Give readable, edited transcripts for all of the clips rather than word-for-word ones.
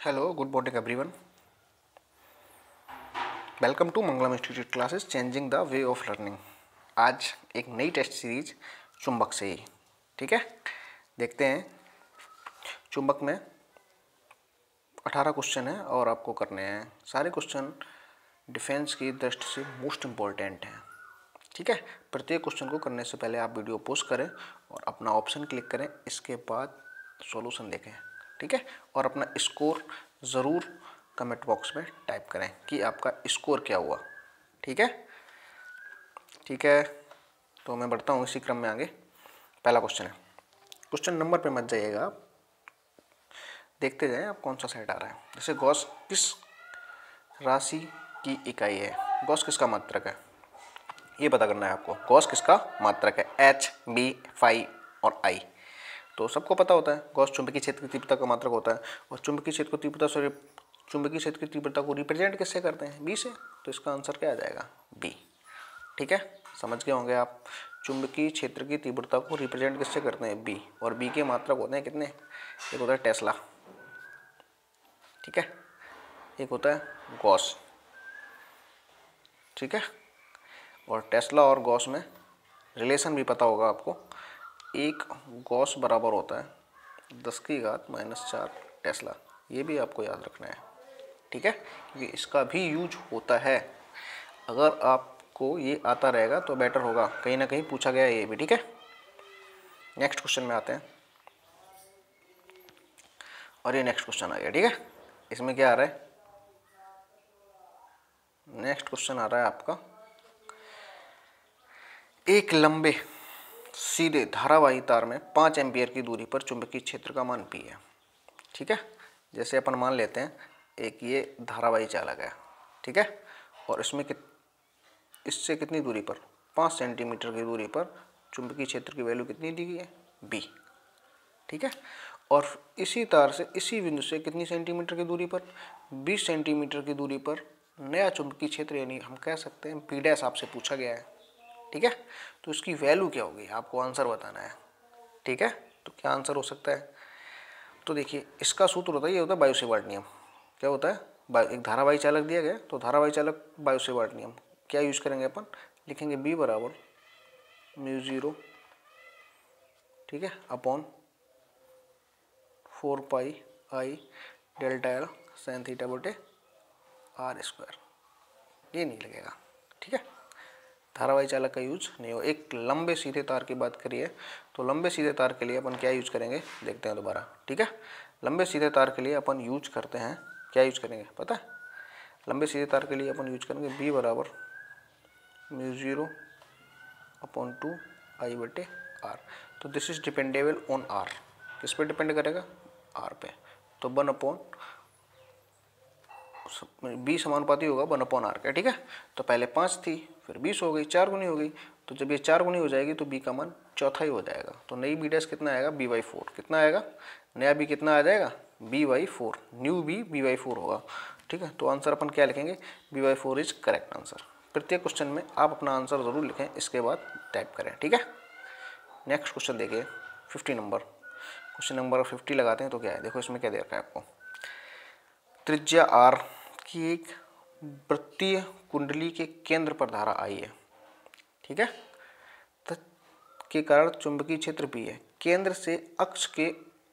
Hello, good morning everyone. Welcome to Mangalam institute classes changing the way of learning. आज एक नई test series चुंबक से ही, ठीक है। देखते हैं, चुंबक में 18 क्वेश्चन है और आपको करने हैं। सारे क्वेश्चन डिफेंस की दृष्टि से मोस्ट इम्पोर्टेंट हैं, ठीक है। प्रत्येक क्वेश्चन को करने से पहले आप वीडियो पॉज करें और अपना ऑप्शन क्लिक करें, इसके बाद सॉल्यूशन देखें, ठीक है। और अपना स्कोर ज़रूर कमेंट बॉक्स में टाइप करें कि आपका स्कोर क्या हुआ, ठीक है। ठीक है, तो मैं बढ़ता हूँ इसी क्रम में आगे। पहला क्वेश्चन है, क्वेश्चन नंबर पे मत जाइएगा आप, देखते जाएं आप कौन सा सेट आ रहा है। जैसे गॉस किस राशि की इकाई है, गॉस किसका मात्रक है, ये पता करना है आपको। गॉस किसका मात्रक है, एच, बी, फाई और आई। तो सबको पता होता है गॉस चुंबकीय क्षेत्र की तीव्रता का मात्रक होता है। और चुंबकीय क्षेत्र को चुंबकीय क्षेत्र की तीव्रता को रिप्रेजेंट किससे करते हैं, बी से। तो इसका आंसर क्या आ जाएगा, बी, ठीक है। समझ गए होंगे आप, चुंबकीय क्षेत्र की तीव्रता को रिप्रेजेंट किससे करते हैं, बी। और बी के मात्रक होते हैं कितने, एक होता है टेस्ला, ठीक है, एक होता है गॉस, ठीक है। और टेस्ला और गॉस में रिलेशन भी पता होगा आपको, एक गॉस बराबर होता है 10⁻⁻⁴ टेस्ला। ये भी आपको याद रखना है, ठीक है, क्योंकि इसका भी यूज होता है। अगर आपको ये आता रहेगा तो बेटर होगा, कहीं ना कहीं पूछा गया है ये भी, ठीक है। नेक्स्ट क्वेश्चन में आते हैं, और ये नेक्स्ट क्वेश्चन आ गया, ठीक है। इसमें क्या आ रहा है, नेक्स्ट क्वेश्चन आ रहा है आपका, एक लंबे सीधे धारावाही तार में 5 एम्पियर की दूरी पर चुंबकीय क्षेत्र का मान P है, ठीक है। जैसे अपन मान लेते हैं एक ये धारावाही चालक है, ठीक है, और इसमें इससे कितनी दूरी पर, 5 सेंटीमीटर की दूरी पर चुंबकीय क्षेत्र की वैल्यू कितनी दी गई है, B, ठीक है। और इसी तार से इसी बिंदु से कितनी सेंटीमीटर की दूरी पर, 20 सेंटीमीटर की दूरी पर नया चुंबकीय क्षेत्र, यानी हम कह सकते हैं P' आपसे पूछा गया है, ठीक है। तो इसकी वैल्यू क्या होगी, आपको आंसर बताना है, ठीक है। तो क्या आंसर हो सकता है, तो देखिए इसका सूत्र होता है, ये होता है बायो सेवार्ट नियम। क्या होता है, एक धारावाही चालक दिया गया तो धारावाही चालक बायो सेवार्ट नियम क्या यूज करेंगे अपन, लिखेंगे B बराबर μ0, ठीक है, upon 4πI delta L sin theta बटे r²। ये नहीं लगेगा, ठीक है, धारावाही चालक का यूज नहीं हो। एक लंबे सीधे तार की बात करिए तो लंबे सीधे तार के लिए अपन क्या यूज करेंगे, देखते हैं दोबारा, ठीक है। लंबे सीधे तार के लिए अपन यूज करते हैं, क्या यूज करेंगे पता है, लंबे सीधे तार के लिए अपन यूज करेंगे B बराबर μ0 अपॉन 2I बटे R। तो this is dependable on R, किस पे डिपेंड करेगा, R पे। तो 1 अपॉन B समानुपाती होगा 1 अपॉन R का, ठीक है। तो पहले 5 थी, फिर 20 हो गई, 4 गुनी हो गई। तो जब ये 4 गुनी हो जाएगी तो B का मान चौथा ही हो जाएगा। तो नई B' कितना आएगा, B/4 कितना आएगा, नया B कितना आ जाएगा, B/4, न्यू B/4 होगा, ठीक है। तो आंसर अपन क्या लिखेंगे, B/4 इज करेक्ट आंसर। प्रत्येक क्वेश्चन में आप अपना आंसर ज़रूर लिखें, इसके बाद टाइप करें, ठीक है। नेक्स्ट क्वेश्चन देखिए 50 नंबर, क्वेश्चन नंबर 50 लगाते हैं तो क्या है, देखो इसमें क्या दे रखा है आपको, त्रिज्या R की एक वृत्तीय कुंडली के केंद्र पर धारा I है, ठीक है, के कारण चुंबकीय क्षेत्र B है। केंद्र से अक्ष के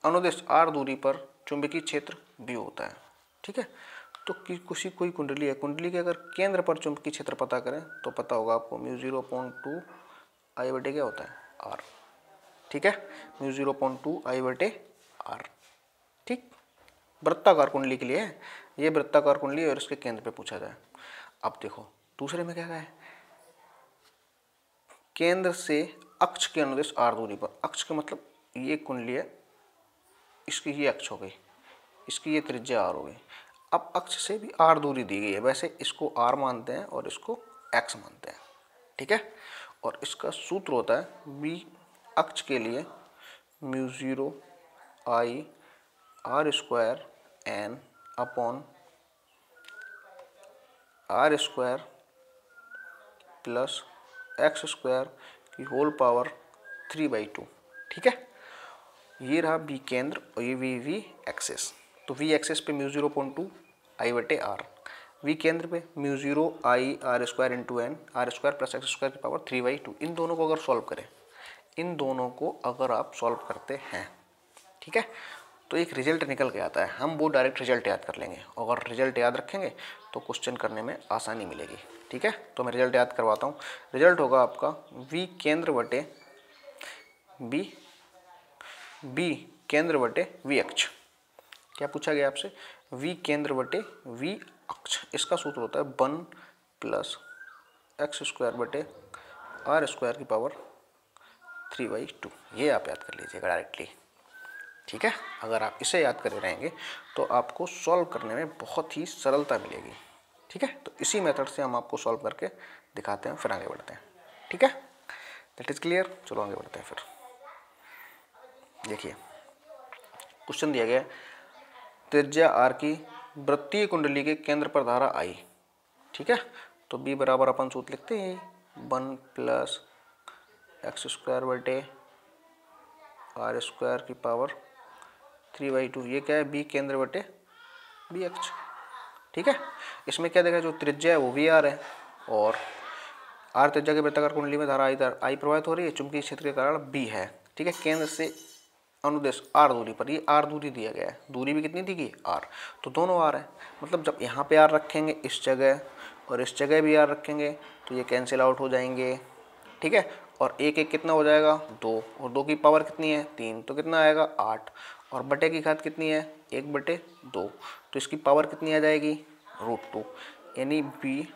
अनुदिश R दूरी पर चुंबकीय क्षेत्र B होता है, ठीक है। तो कोई कुंडली है, कुंडली के अगर केंद्र पर चुंबकीय क्षेत्र पता करें तो पता होगा आपको μ0/2I बटे क्या होता है, R, ठीक है, μ0/2I बटे R, ठीक। वृत्ताकार कुंडली के लिए है ये, वृत्ताकार कुंडली और इसके केंद्र पे पूछा जाए। अब देखो दूसरे में क्या है, केंद्र से अक्ष के अनुदिश R दूरी पर, अक्ष का मतलब ये कुंडली है, इसकी ये अक्ष हो गई, इसकी ये त्रिज्या R हो गई। अब अक्ष से भी R दूरी दी गई है, वैसे इसको R मानते हैं और इसको X मानते हैं, ठीक है। और इसका सूत्र होता है B अक्ष के लिए μ0I R² n upon R² plus X² की होल पावर 3/2, ठीक है। ये रहा B केंद्र और ये V एक्सिस। तो वी एक्सेस पे μ0.2 I/r, वी केंद्र पे μ0 I r² into N r² plus x² की पावर 3/2। इन दोनों को अगर सॉल्व करें, इन दोनों को अगर आप सॉल्व करते हैं, ठीक है, तो एक रिजल्ट निकल के आता है। हम वो डायरेक्ट रिजल्ट याद कर लेंगे, अगर रिजल्ट याद रखेंगे तो क्वेश्चन करने में आसानी मिलेगी, ठीक है। तो मैं रिजल्ट याद करवाता हूँ। रिजल्ट होगा आपका वी केंद्र बटे बी केंद्र बटे वी अक्ष। क्या पूछा गया आपसे? वी केंद्र बटे वी अक्ष। इसका सूत्र होता है 1 प्लस x² बटे r² की पावर 3/2। ये आप याद कर लीजिएगा डायरेक्टली, ठीक है। अगर आप इसे याद करे रहेंगे तो आपको सॉल्व करने में बहुत ही सरलता मिलेगी, ठीक है। तो इसी मेथड से हम आपको सॉल्व करके दिखाते हैं, फिर आगे बढ़ते हैं, ठीक है। That is clear. चलो आगे बढ़ते हैं। फिर देखिए क्वेश्चन दिया गया, त्रिज्या r की वृत्तीय कुंडली के केंद्र पर धारा I, ठीक है। तो B बराबर अपन सूत्र लिखते हैं 1 प्लस x² बटे r² की पावर 3/2। ये क्या है? B केंद्र बटे B अक्ष, ठीक है। इसमें क्या देखा, जो त्रिज्या है वो VR है और R त्रिज्या के वृत्ताकार कुंडली में धारा I प्रवाहित हो रही है, चुंबकीय क्षेत्र के कारण B है, ठीक है। केंद्र से अनुदेश R दूरी पर, ये R दूरी दिया गया है, दूरी भी कितनी दी गई? R। तो दोनों R है, मतलब जब यहाँ पे R रखेंगे इस जगह और इस जगह भी R रखेंगे तो ये कैंसिल आउट हो जाएंगे, ठीक है। और एक एक कितना हो जाएगा? 2, और 2 की पावर कितनी है? 3, तो कितना आएगा? 8, और बटे की घात कितनी है? 1/2, तो इसकी पावर कितनी आ जाएगी? √2। यानी B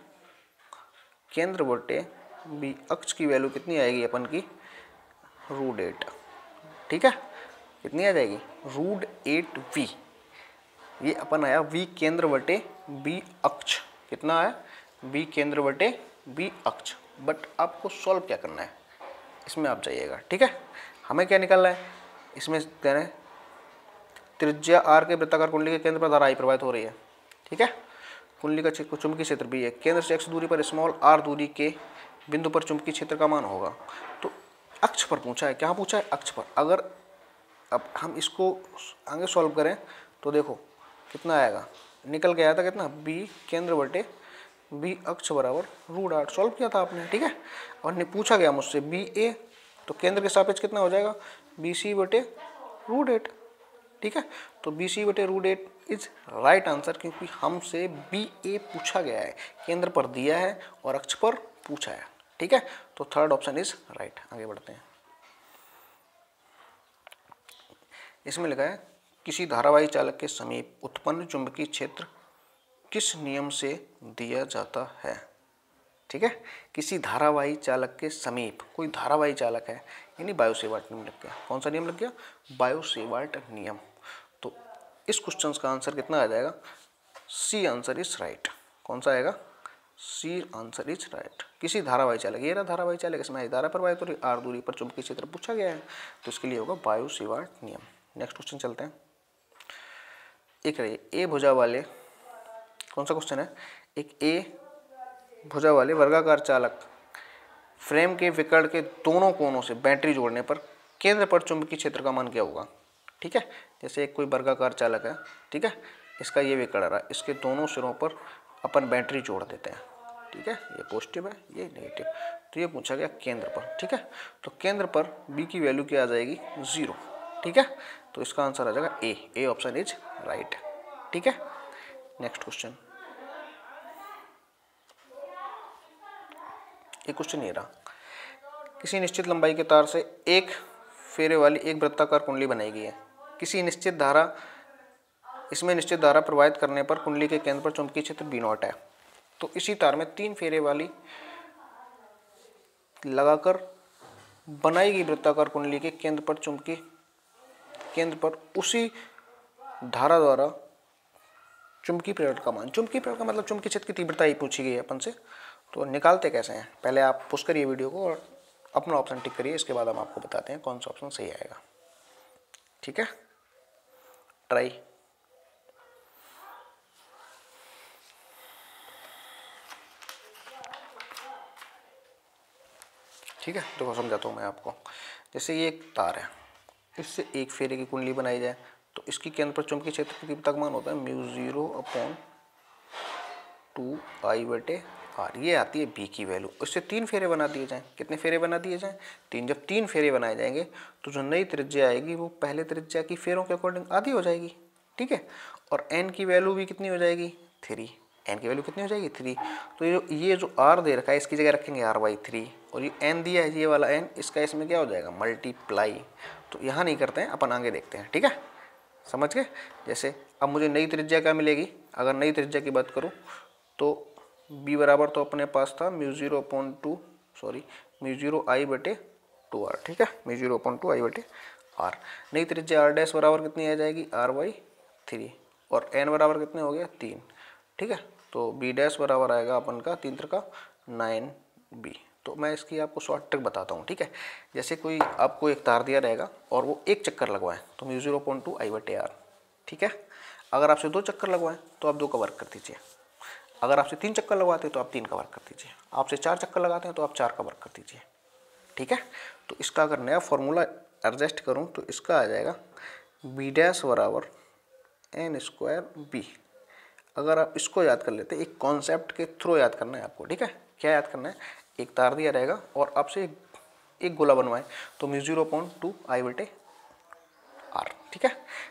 केंद्र बटे B अक्ष की वैल्यू कितनी आएगी अपन की? √8, ठीक है। कितनी आ जाएगी? √8V। ये अपन आया V केंद्र बटे B अक्ष। कितना आया? B केंद्र बटे B अक्ष। बट आपको सॉल्व क्या करना है, इसमें आप जाइएगा, ठीक है। हमें क्या निकालना है इसमें? कह रहे हैं त्रिज्या R के वृत्ताकार कुंडली के केंद्र पर धारा I प्रवाहित हो रही है, ठीक है। कुंडली का चुंबकीय क्षेत्र B है, केंद्र से x दूरी पर स्मॉल r दूरी के बिंदु पर चुंबकीय क्षेत्र का मान होगा। तो अक्ष पर पूछा है, क्या पूछा है? अक्ष पर। अगर अब हम इसको आगे सॉल्व करें तो देखो कितना आएगा, निकल के आया था कितना? B केंद्र बटे B अक्ष बराबर √8। सॉल्व किया था आपने, ठीक है। और पूछा गया मुझसे BA, तो केंद्र के सापेक्ष कितना हो जाएगा? BC बटे √8, ठीक है। तो BC बटे √8 इज राइट आंसर, क्योंकि हमसे BA पूछा गया है, केंद्र पर दिया है और अक्ष पर पूछा है, ठीक है। तो थर्ड ऑप्शन इज राइट। आगे बढ़ते हैं। इसमें लिखा है किसी धारावाही चालक के समीप उत्पन्न चुंबकीय क्षेत्र किस नियम से दिया जाता है, ठीक है। किसी धारावाही चालक के समीप, कोई धारावाही चालक है, यानी बायो-सेवार्ट नियम लग गया। कौन सा नियम लग गया? बायो-सेवार्ट नियम। तो इस क्वेश्चन का आंसर कितना आ जाएगा? C answer is right. कौन सा आएगा? C answer is right. किसी धारावाही चालक, ये रहा धारावाही चालक, इसमें धारा प्रवाहित हो रही, R दूरी पर चुंबकीय क्षेत्र पूछा गया है, तो इसके लिए होगा बायो-सेवार्ट नियम। नेक्स्ट क्वेश्चन चलते हैं। एक रही ए भुजा वाले, कौन सा क्वेश्चन है? एक ए भुजा वाले वर्गाकार चालक फ्रेम के विकर्ण के दोनों कोनों से बैटरी जोड़ने पर केंद्र पर चुंबकीय क्षेत्र का मान क्या होगा, ठीक है। जैसे एक कोई वर्गाकार चालक है, ठीक है, इसका ये विकर्ण रहा, इसके दोनों सिरों पर अपन बैटरी जोड़ देते हैं, ठीक है। ये पॉजिटिव है, ये नेगेटिव। तो ये पूछा गया केंद्र पर, ठीक है। तो केंद्र पर बी की वैल्यू क्या आ जाएगी? 0, ठीक है। तो इसका आंसर आ जाएगा ए ऑप्शन इज राइट, ठीक है। नेक्स्ट क्वेश्चन, एक क्वेश्चन ये रहा, किसी निश्चित लंबाई के तार से एक फेरे वाली एक वृत्ताकार कुंडली बनाई गई है। किसी निश्चित धारा, इसमें निश्चित धारा प्रवाहित करने पर कुंडली के केंद्र पर चुंबकीय क्षेत्र B0 है। तो इसी तार में 3 फेरे वाली लगाकर बनाई गई वृत्ताकार कुंडली के केंद्र पर उसी धारा द्वारा चुंबकीय प्रेरण का मान, चुंबकीय प्रेरण का मतलब चुंबकीय क्षेत्र की तीव्रता ही पूछी गई है अपन से। तो निकालते कैसे हैं, पहले आप पुश करिए वीडियो को और अपना ऑप्शन टिक करिए, इसके बाद हम आपको बताते हैं कौन सा ऑप्शन सही आएगा, ठीक है। ट्राई। ठीक है, तो समझाता हूँ मैं आपको। जैसे ये एक तार है, इससे एक फेरे की कुंडली बनाई जाए, तो तो इसकी केंद्र पर चुंबकीय क्षेत्र की तीव्रता का मान होता है μ0/2I/r। ये आती है बी की वैल्यू। इससे 3 फेरे बना दिए जाएं। कितने फेरे बना दिए जाएं? 3। जब 3 फेरे बनाए जाएंगे तो जो नई त्रिज्या आएगी वो पहले त्रिज्या की फेरों के अकॉर्डिंग आधी हो जाएगी, ठीक है। और n की वैल्यू भी कितनी हो जाएगी? 3। n की वैल्यू कितनी हो जाएगी? 3। तो ये जो r दे रखा है इसकी जगह रखेंगे r/3, और ये n दिया है, ये वाला n, इसका इसमें क्या हो जाएगा? मल्टीप्लाई। तो यहाँ नहीं करते हैं, अपन आगे देखते हैं, ठीक है। समझ गए? जैसे अब मुझे नई त्रिज्या क्या मिलेगी? अगर नई त्रिज्या की बात करूँ तो b बराबर तो अपने पास था μ0/2I/2r, ठीक है, μ0/2I/r। नई त्रिज्या r डैश बराबर कितनी आ जाएगी? r/3, और n बराबर कितने हो गया? 3, ठीक है। तो b डैश बराबर आएगा अपन का 3 3 9b। तो मैं इसकी आपको शॉर्ट ट्रिक बताता हूँ, ठीक है। जैसे कोई आपको एक तार दिया रहेगा और वो एक चक्कर लगवाएं तो μ0/2I/r, ठीक है। अगर आपसे 2 चक्कर लगवाएं तो आप 2 का वर्ग कर दीजिए। अगर आपसे 3 चक्कर लगवाते हैं तो आप 3 का वर्ग कर दीजिए। आपसे 4 चक्कर लगाते हैं तो आप 4 का वर्ग कर दीजिए, ठीक है। तो इसका अगर नया फॉर्मूला एडजस्ट करूं तो इसका आ जाएगा b डैश बराबर n²b। अगर आप इसको याद कर लेते, एक कॉन्सेप्ट के थ्रू याद करना है आपको, ठीक है। क्या याद करना है? एक तार दिया रहेगा और आपसे एक गोला बनवाए तो μ0/2I/r, ठीक है।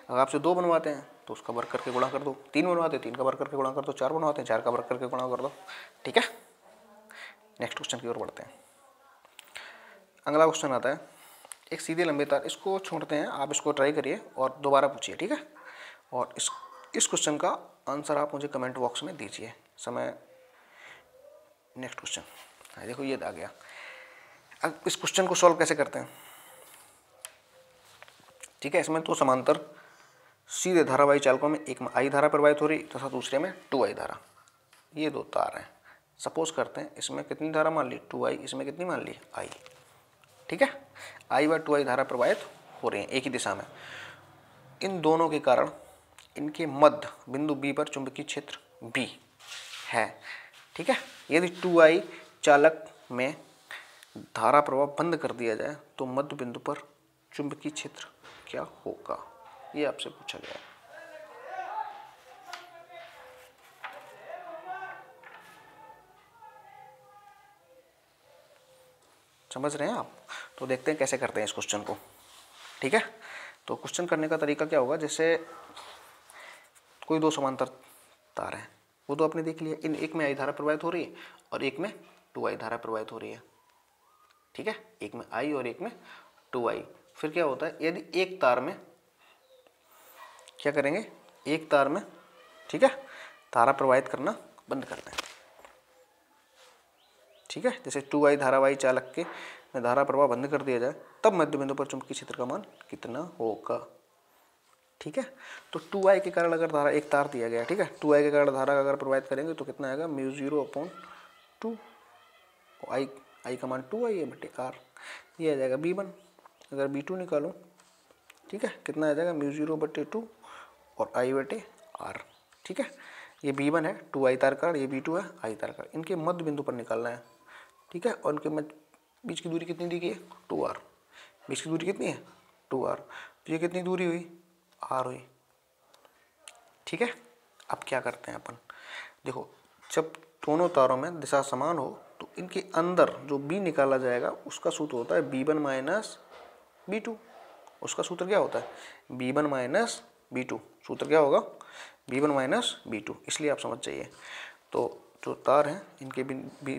अगर आपसे 2 बनवाते हैं तो उसका वर्ग करके गुणा कर दो, 3 बनवाते हैं 3 का वर्ग करके गुणा कर दो, 4 बनवाते हैं 4 का वर्ग करके गुणा कर दो, ठीक है। नेक्स्ट क्वेश्चन की ओर बढ़ते हैं। अगला क्वेश्चन आता है, एक सीधे लंबे तार, इसको छोड़ते हैं, आप इसको ट्राई करिए और दोबारा पूछिए, ठीक है। और इस क्वेश्चन का आंसर आप मुझे कमेंट बॉक्स में दीजिए समय। नेक्स्ट क्वेश्चन, देखो ये आ गया। अब इस क्वेश्चन को सॉल्व कैसे करते हैं, ठीक है। इसमें तो समांतर सीधे धारावाही चालकों में एक में I धारा प्रवाहित हो रही तथा दूसरे में 2I धारा। ये 2 तार हैं। सपोज करते हैं इसमें कितनी धारा मान ली? 2I, इसमें कितनी मान ली? I, ठीक है। I/2I धारा प्रवाहित हो रही है एक ही दिशा में। इन दोनों के कारण इनके मध्य बिंदु B पर चुंबकीय क्षेत्र B है, ठीक है। यदि 2I चालक में धारा प्रवाह बंद कर दिया जाए तो मध्य बिंदु पर चुंबकीय क्षेत्र क्या होगा? ये आपसे पूछा गया है। समझ रहे हैं आप? तो देखते हैं कैसे करते हैं इस क्वेश्चन को, ठीक है। तो क्वेश्चन करने का तरीका क्या होगा, जैसे कोई 2 समांतर तार हैं, वो तो आपने देख लिया, इन एक में I धारा प्रवाहित हो रही है और एक में 2I धारा प्रवाहित हो रही है, ठीक है। एक में I और एक में 2I। फिर क्या होता है, यदि एक तार में क्या करेंगे, एक तार में, ठीक है, धारा प्रवाहित करना बंद कर दें, ठीक है। जैसे 2I धारावाही चालक के में धारा प्रवाह बंद कर दिया जाए तब मध्य बिंदु पर चुंबकीय क्षेत्र का मान कितना होगा, ठीक है। तो 2I के कारण अगर धारा, एक तार दिया गया, ठीक है, 2I के कारण धारा अगर प्रवाहित करेंगे तो कितना आएगा? μ0/2, I का मान 2I/r, ये आ जाएगा B1। अगर B2 निकालूं, ठीक है, कितना आ जाएगा? μ0/2 और I/r, ठीक है। ये B1 है, 2I तार कारण, ये B2 है, I तार कारण। इनके मध्य बिंदु पर निकालना है, ठीक है। और इनके बीच की दूरी कितनी दी गई है? 2r। बीच की दूरी कितनी है? 2r। तो ये कितनी दूरी हुई? r हुई, ठीक है। अब क्या करते हैं अपन, देखो, जब दोनों तारों में दिशा समान हो तो इनके अंदर जो B निकाला जाएगा उसका सूत्र होता है B1 - B2। उसका सूत्र क्या होता है? B1 - B2। सूत्र क्या होगा? B1 - B2। इसलिए आप समझ जाइए। तो जो तार हैं इनके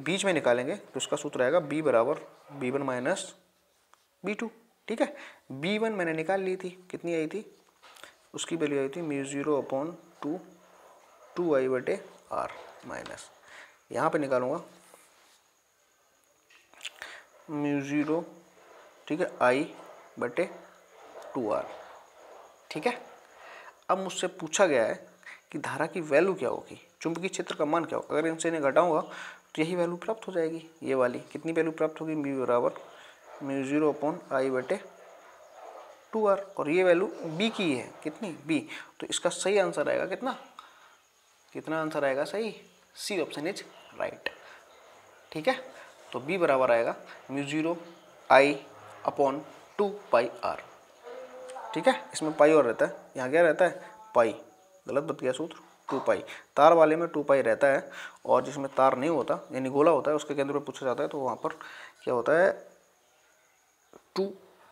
बीच में निकालेंगे तो उसका सूत्र आएगा B बराबर B1 - B2, ठीक है। B1 मैंने निकाल ली थी, कितनी आई थी? उसकी वैल्यू आई थी μ0/2 2I/r माइनस, यहाँ पे निकालूंगा μ0, ठीक है, I/2r, ठीक है। अब मुझसे पूछा गया है कि धारा की वैल्यू क्या होगी, चुंबकीय क्षेत्र का मान क्या होगा। अगर इनसे इन्हें घटाऊंगा तो यही वैल्यू प्राप्त हो जाएगी, ये वाली। कितनी वैल्यू प्राप्त होगी? B बराबर μ0/I/2r, और ये वैल्यू B की है, कितनी? B। तो इसका सही आंसर आएगा कितना? कितना आंसर आएगा सही? C ऑप्शन इज राइट, ठीक है। तो B बराबर आएगा μ0I/2πr, ठीक है, इसमें पाई और रहता है, यहाँ क्या रहता है पाई, गलत बत गया सूत्र, 2 पाई। तार वाले में 2 पाई रहता है और जिसमें तार नहीं होता यानी गोला होता है उसके केंद्र पर पूछा जाता है तो वहाँ पर क्या होता है 2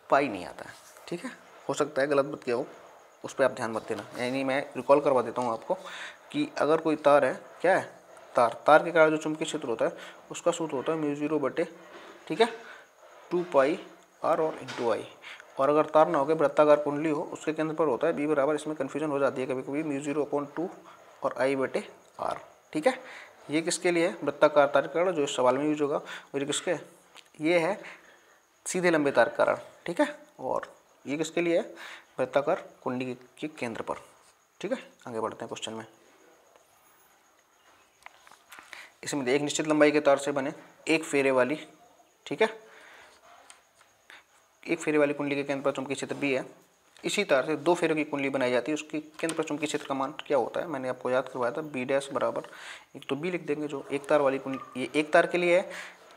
पाई नहीं आता है। ठीक है, हो सकता है गलत बत गया हो, उस पर आप ध्यान मत देना। यानी मैं रिकॉल करवा देता हूँ आपको कि अगर कोई तार है, क्या है तार के कारण जो चुंबकीय क्षेत्र होता है उसका सूत्र होता है म्यू 0 ठीक है 2 पाई आर और इंटू आई। और अगर तार ना हो के वृत्ताकार कुंडली हो उसके केंद्र पर होता है बी बराबर, इसमें कन्फ्यूजन हो जाती है कभी कभी, म्यू 0/2 और I/R। ठीक है, ये किसके लिए है वृत्ताकार तार के कारण जो इस सवाल में यूज होगा, और ये किसके, ये है सीधे लंबे तार के कारण। ठीक है, और ये किसके लिए है वृत्ताकार कुंडली के केंद्र पर। ठीक है, आगे बढ़ते हैं क्वेश्चन में। इसमें एक निश्चित लंबाई के तार से बने एक फेरे वाली, ठीक है, एक फेरे वाली कुंडली के केंद्र पर चुंबकीय क्षेत्र बी है। इसी तार से 2 फेरों की कुंडली बनाई जाती है, उसके केंद्र पर चुंबकीय क्षेत्र का मान क्या होता है, मैंने आपको याद करवाया था बी डैश बराबर, एक तो बी लिख देंगे जो एक तार वाली कुंडली, ये एक तार के लिए है,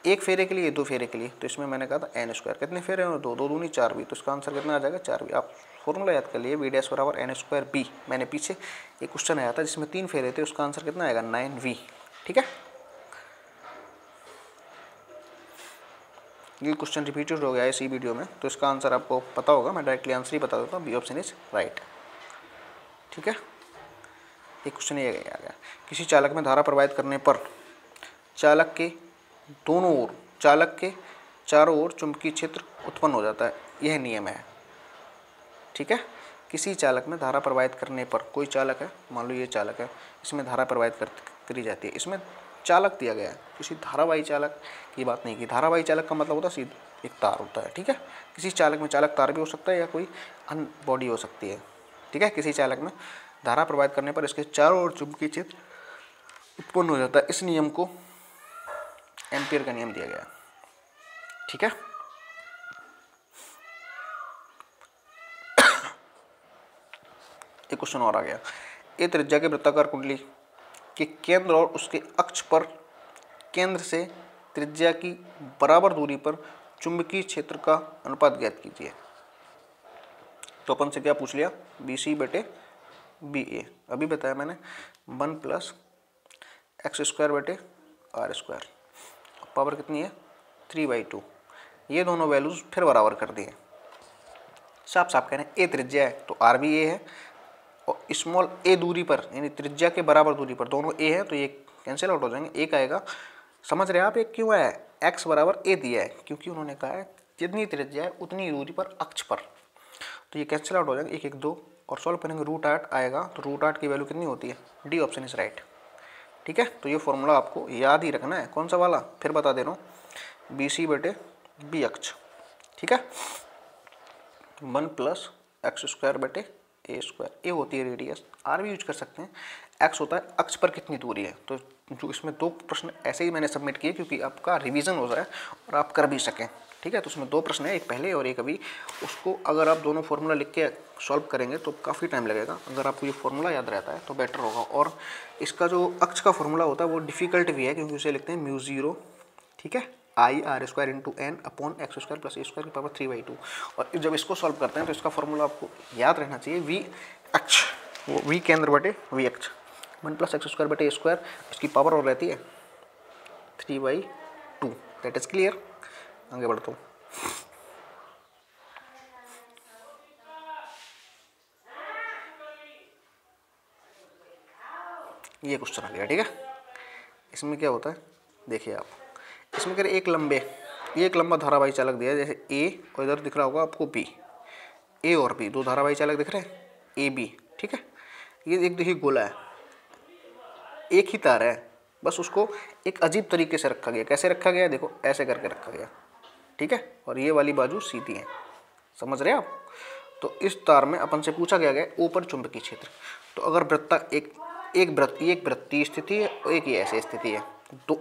एक फेरे के लिए, 2 फेरे के लिए, तो इसमें मैंने कहा था n², कितने फेरे हैं 2, 2 दूनी 4 बी, तो इसका आंसर कितना आ जाएगा 4 बी। आप फॉर्मूला याद कर लिए बी डैश बराबर n² बी। मैंने पीछे एक क्वेश्चन आया था जिसमें 3 फेरे थे, उसका आंसर कितना आएगा 9v। ठीक है, ये क्वेश्चन रिपीटेड हो गया है इसी वीडियो में, तो इसका आंसर आपको पता होगा, मैं डायरेक्टली आंसर ही बता देता हूँ, बी ऑप्शन इज राइट। ठीक है, एक क्वेश्चन ये आ गया, किसी चालक में धारा प्रवाहित करने पर चालक के दोनों ओर, चालक के चारों ओर चुंबकीय क्षेत्र उत्पन्न हो जाता है, यह नियम है। ठीक है, किसी चालक में धारा प्रवाहित करने पर, कोई चालक है, मान लो ये चालक है, इसमें धारा प्रवाहित करी जाती है, इसमें चालक दिया गया है, किसी धारावाही चालक की बात नहीं की। धारावाही चालक का मतलब होता है सीधा एक तार होता है। ठीक है, किसी चालक में चालक तार भी हो सकता है या कोई अन्य बॉडी हो सकती है। ठीक है, किसी चालक में धारा प्रवाहित करने पर इसके चारों ओर चुंबकीय क्षेत्र उत्पन्न हो जाता है, इस नियम को एम्पियर का नियम दिया गया है। ठीक है, एक क्वेश्चन और आ गया, ए त्रिज्या के वृत्ताकार कुंडली के केंद्र और उसके अक्ष पर केंद्र से त्रिज्या की बराबर दूरी पर चुंबकीय क्षेत्र का अनुपात ज्ञात कीजिए। तो अपन से क्या पूछ लिया, BC/BA, अभी बताया मैंने 1 + x²/r², पावर कितनी है 3/2। ये दोनों वैल्यूज फिर बराबर कर दिए, साफ साफ कह रहे हैं ए त्रिज्या है तो आर भी ए है, और स्मॉल ए दूरी पर यानी त्रिज्या के बराबर दूरी पर दोनों ए है, तो ये कैंसिल आउट हो जाएंगे, एक आएगा। समझ रहे हैं आप, एक क्यों है x बराबर ए दिया है, क्योंकि उन्होंने कहा है जितनी त्रिज्या है उतनी दूरी पर अक्ष पर, तो ये कैंसिल आउट हो जाएंगे, 1 1 2, और सॉल्व करेंगे √8 आएगा, तो √8 की वैल्यू कितनी होती है, डी ऑप्शन इज राइट। ठीक है, तो ये फॉर्मूला आपको याद ही रखना है, कौन सा वाला फिर बता दे रहा हूँ, BC/B अक्ष। ठीक है, 1 + x²/a², ए होती है रेडियस, आर भी यूज कर सकते हैं, एक्स होता है अक्ष पर कितनी दूरी है। तो जो इसमें 2 प्रश्न ऐसे ही मैंने सबमिट किए क्योंकि आपका रिवीजन हो जाए और आप कर भी सकें। ठीक है, तो उसमें 2 प्रश्न है, एक पहले और एक अभी, उसको अगर आप दोनों फार्मूला लिख के सॉल्व करेंगे तो काफ़ी टाइम लगेगा, अगर आपको ये फार्मूला याद रहता है तो बेटर होगा। और इसका जो अक्ष का फार्मूला होता है वो डिफ़िकल्ट भी है क्योंकि उसे लिखते हैं म्यू 0, ठीक है, IR² × n/x² + a² की पावर 3/2। और जब इसको सॉल्व करते हैं तो इसका फॉर्मूला आपको याद रहना चाहिए, V अक्ष, वो V केंद्र/V अक्ष, 1 + x²/a², इसकी पावर और रहती है 3/2। दैट इज क्लियर, आगे बढ़ता हूँ। ये क्वेश्चन आ गया, ठीक है, इसमें क्या होता है देखिए आप, इसमें कह रहे एक लंबा धारावाही चालक दिया है, जैसे ए और इधर दिख रहा होगा आपको बी, ए और बी 2 धारावाही चालक दिख रहे हैं, ए बी। ठीक है, ये एक देखिए गोला है, एक ही तार है, बस उसको एक अजीब तरीके से रखा गया, कैसे रखा गया देखो, ऐसे करके रखा गया। ठीक है, और ये वाली बाजू सीधी है, समझ रहे हैं आप। तो इस तार में अपन से पूछा गया ऊपर चुंबकीय क्षेत्र, तो अगर वृत्ता एक वृत्तीय स्थिति है और एक ये ऐसी स्थिति है, तो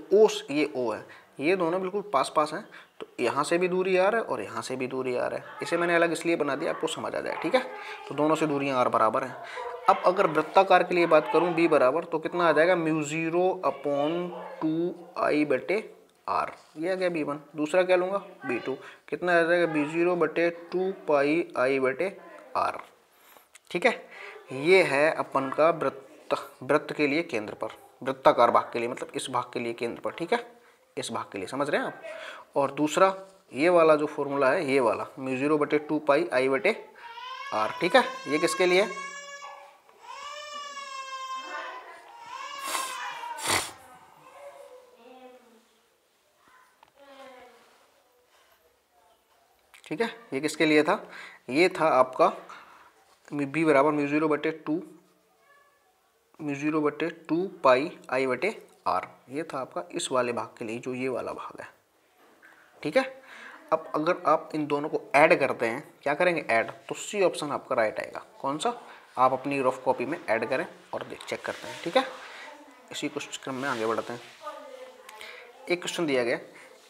ये ओ है, ये दोनों बिल्कुल पास पास हैं, तो यहाँ से भी दूरी आर है और यहाँ से भी दूरी आर है, इसे मैंने अलग इसलिए बना दिया आपको समझ आ जाए। ठीक है, तो दोनों से दूरियाँ आर बराबर हैं। अब अगर वृत्ताकार के लिए बात करूँ बी बराबर, तो कितना आ जाएगा म्यू 0/2I/r, ये आ गया B1। दूसरा क्या लूँगा B2, कितना आ जाएगा B0/2πI/r, आर। ठीक है, ये है अपन का वृत्त के लिए केंद्र पर, वृत्ताकार भाग के लिए, मतलब इस भाग के लिए केंद्र पर। ठीक है, इस भाग के लिए, समझ रहे हैं आप। और दूसरा ये वाला जो फॉर्मूला है, ये वाला μ0/2πi/r। ठीक है, ये किसके लिए? ठीक है, ये किसके लिए था? ये था आपका b बराबर μ0/2πi/r। ये था आपका इस वाले भाग के लिए, जो ये वाला भाग है। ठीक है, अब अगर आप इन दोनों को ऐड करते हैं, क्या करेंगे ऐड, तो सी ऑप्शन आपका राइट आएगा। कौन सा? आप अपनी रफ कॉपी में ऐड करें और चेक करते हैं। ठीक है, इसी कुछ क्रम में आगे बढ़ते हैं। एक क्वेश्चन दिया गया,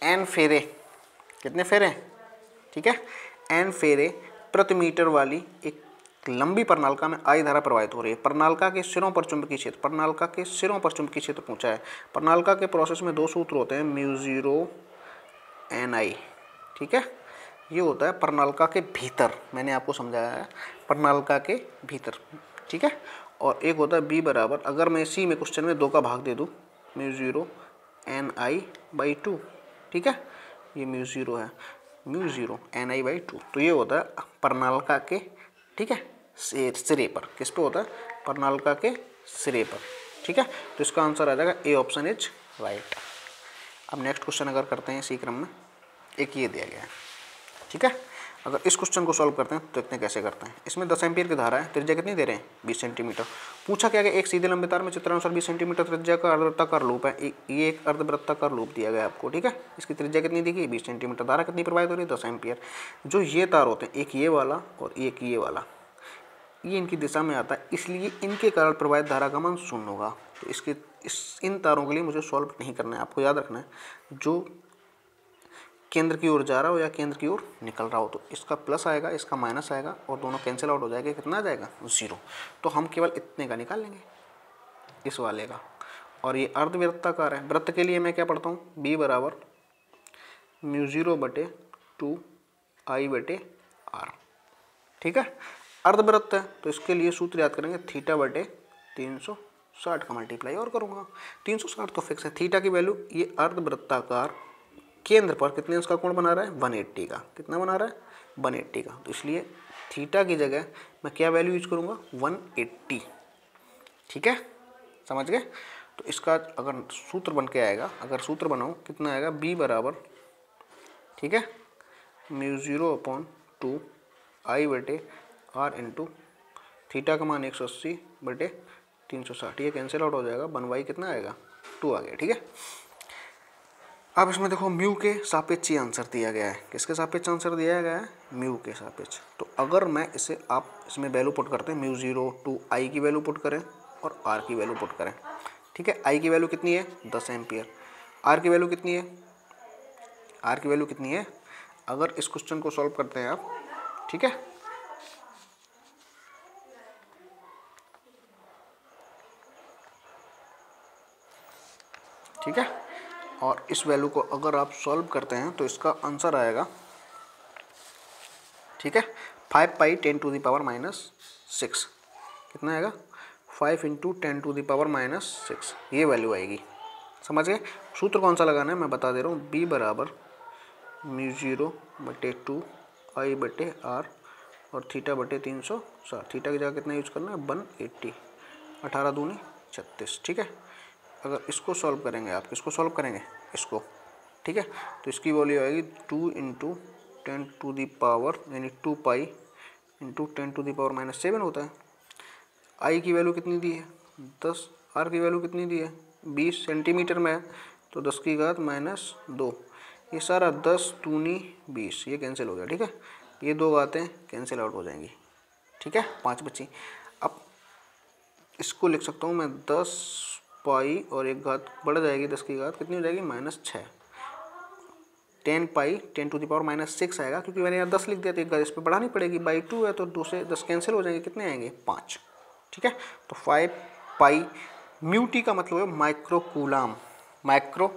एन फेरे, कितने फेरे? ठीक है, एन फेरे प्रति मीटर वाली एक लंबी प्रणालिका में आई धारा प्रवाहित हो रही है। प्रणालिका के सिरों पर चुंबकीय क्षेत्र, प्रणालिका के सिरों पर चुंबकीय क्षेत्र पूछा है। प्रणालिका के प्रोसेस में दो सूत्र होते हैं, μ0 Ni। ठीक है, ये होता है प्रणालिका के भीतर, मैंने आपको समझाया है, प्रणालिका के भीतर। ठीक है, और एक होता है b बराबर, अगर मैं सी में क्वेश्चन में 2 का भाग दे दूँ, μ0 Ni/2। ठीक है, ये μ0 है, μ0 Ni/2, तो ये होता है प्रणालिका के, ठीक है, सिरे पर। किस पे होता है? प्रणालिका के सिरे पर। ठीक है, तो इसका आंसर आ जाएगा ए ऑप्शन इज राइट। अब नेक्स्ट क्वेश्चन अगर करते हैं इसी क्रम में, एक ये दिया गया है। ठीक है, अगर इस क्वेश्चन को सॉल्व करते हैं तो देखते हैं कैसे करते हैं। इसमें 10 एम्पीयर की धारा है, त्रिज्या कितनी दे रहे हैं? 20 सेंटीमीटर। पूछा क्या एक सीधे लंबे तार में चित्रानुसार 20 सेंटीमीटर त्रिज्या का अर्धवृत्ताकार लूप है। ये एक अर्धवृत्ताकार लूप दिया गया आपको। ठीक है, इसकी त्रिज्या कितनी दी गई? 20 सेंटीमीटर। धारा कितनी प्रवाहित हो रही है? 10 एम्पीयर। जो ये तार होते हैं, एक ये वाला और एक ये वाला, ये इनकी दिशा में आता है, इसलिए इनके कारण प्रवाहित धारा का मान 0 होगा। तो इन तारों के लिए मुझे सॉल्व नहीं करना है, आपको याद रखना है, जो केंद्र की ओर जा रहा हो या केंद्र की ओर निकल रहा हो, तो इसका प्लस आएगा, इसका माइनस आएगा और दोनों कैंसिल आउट हो जाएगा। कितना आ जाएगा? 0। तो हम केवल इतने का निकाल लेंगे, इस वाले का। और ये अर्धवृत्ताकार है, वृत्त के लिए मैं क्या पढ़ता हूँ? b बराबर μ0/2πi/r। ठीक है, अर्धवृत्त है तो इसके लिए सूत्र याद करेंगे, θ/360 का मल्टीप्लाई और करूँगा। 360 तो फिक्स है। थीटा की वैल्यू, ये अर्धवृत्ताकार केंद्र पर कितने उसका कोण बना रहा है? 180 का। कितना बना रहा है? 180 का। तो इसलिए थीटा की जगह मैं क्या वैल्यू यूज करूँगा? 180। ठीक है, समझ गए? तो इसका अगर सूत्र बन के आएगा, अगर सूत्र बनाऊँ, कितना आएगा? b बराबर, ठीक है, μ0/2πi/r इंटू थीटा का मान 180/360। ये कैंसिल आउट हो जाएगा, 1/, कितना आएगा? 2 आ गया। ठीक है, अब इसमें देखो म्यू के सापेक्ष ही आंसर दिया गया है। किसके सापेक्ष आंसर दिया गया है? म्यू के सापेक्ष। तो अगर मैं इसे, आप इसमें वैल्यू पुट करते हैं, μ0 टू आई की वैल्यू पुट करें और आर की वैल्यू पुट करें। ठीक है, आई की वैल्यू कितनी है? 10 एम्पियर। आर की वैल्यू कितनी है? आर की वैल्यू कितनी है? अगर इस क्वेश्चन को सॉल्व करते हैं आप, ठीक है, ठीक है, और इस वैल्यू को अगर आप सॉल्व करते हैं तो इसका आंसर आएगा, ठीक है, 5π10⁻⁻6। कितना आएगा? 5 × 10⁻⁻6, ये वैल्यू आएगी। समझ गए? सूत्र कौन सा लगाना है मैं बता दे रहा हूँ, b बराबर μ0/2πi/r और θ/360। थीटा की जगह कितना यूज करना है? 180। 18 दूनी 36। ठीक है, अगर इसको सॉल्व करेंगे आप, किसको सॉल्व करेंगे? इसको। ठीक है, तो इसकी वैल्यू आएगी 2 × 10⁻, यानी 2π × 10⁻⁻7 होता है। आई की वैल्यू कितनी दी है? 10। आर की वैल्यू कितनी दी है? 20 सेंटीमीटर में है, तो 10 की घात -2। ये सारा 10 दूनी 20, ये कैंसिल हो गया। ठीक है, ये 2 बातें कैंसिल आउट हो जाएंगी। ठीक है, 5 बची। अब इसको लिख सकता हूँ मैं 10π और एक घात बढ़ जाएगी, 10 की घात कितनी हो जाएगी? -6। 10π 10⁻⁻6 आएगा, क्योंकि मैंने यहाँ 10 लिख दिया तो एक घात इस पर बढ़ानी पड़ेगी। बाई 2 है तो 2 से 10 कैंसिल हो जाएंगे, कितने आएंगे? 5। ठीक है, तो 5π म्यू टी का मतलब है माइक्रो कूलाम, माइक्रो।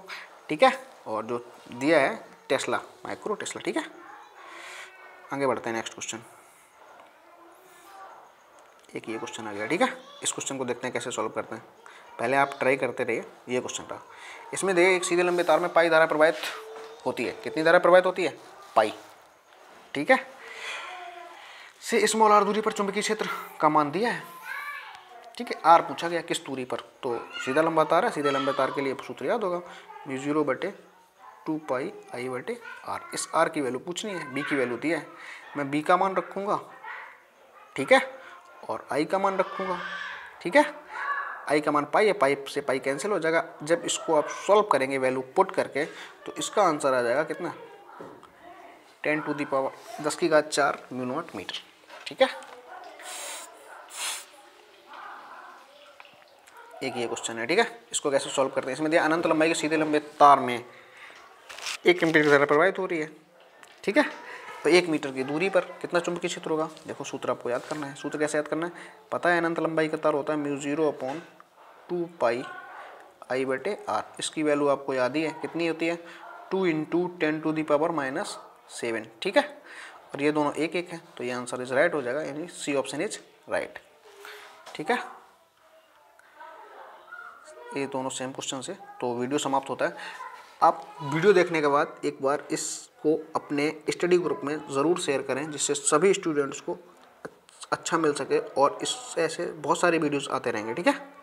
ठीक है, और जो दिया है टेस्ला, माइक्रो टेस्ला। ठीक है, आगे बढ़ते हैं नेक्स्ट क्वेश्चन। एक ये क्वेश्चन आ गया, ठीक है। इस क्वेश्चन को देखते हैं कैसे सॉल्व करते हैं, पहले आप ट्राई करते रहिए। ये क्वेश्चन था, इसमें देखिए एक सीधे लंबे तार में पाई धारा प्रवाहित होती है। कितनी धारा प्रवाहित होती है? पाई, ठीक है। से स्मॉल आर दूरी पर चुंबकीय क्षेत्र का मान दिया है, ठीक है। आर पूछा गया किस दूरी पर, तो सीधा लंबा तार है, सीधे लंबे तार के लिए सूत्र याद होगा, μ0/2πi/r। इस आर की वैल्यू पूछनी है, बी की वैल्यू दिया है, मैं बी का मान रखूँगा, ठीक है, और आई का मान रखूँगा, ठीक है। आई का मान पाई है, पाई से पाई कैंसिल हो जाएगा। जब इसको आप सॉल्व करेंगे वैल्यू पुट करके, तो इसका आंसर आ जाएगा कितना, 10⁴ μ0 मीटर, ठीक है। एक ये क्वेश्चन है, ठीक है। इसको कैसे सॉल्व करते हैं, इसमें दिया अनंत लंबाई के सीधे लंबे तार में 1 एम्पीयर की धारा प्रवाहित हो रही है, ठीक है। तो 1 मीटर की दूरी पर कितना चुंबकीय क्षेत्र होगा? देखो सूत्र आपको याद करना है। सूत्र कैसे याद करना है? पता है अनंत लंबाई का तार होता है μ0/2πi/r। इसकी वैल्यू आपको याद ही है, कितनी होती है? 2 × 10⁻⁷, ठीक है। और ये दोनों एक एक है, तो ये आंसर इज राइट हो जाएगा, यानी सी ऑप्शन इज राइट, ठीक है। ये दोनों सेम क्वेश्चन से तो वीडियो समाप्त होता है। आप वीडियो देखने के बाद एक बार इसको अपने स्टडी ग्रुप में ज़रूर शेयर करें, जिससे सभी स्टूडेंट्स को अच्छा मिल सके, और इससे ऐसे बहुत सारी वीडियोस आते रहेंगे, ठीक है।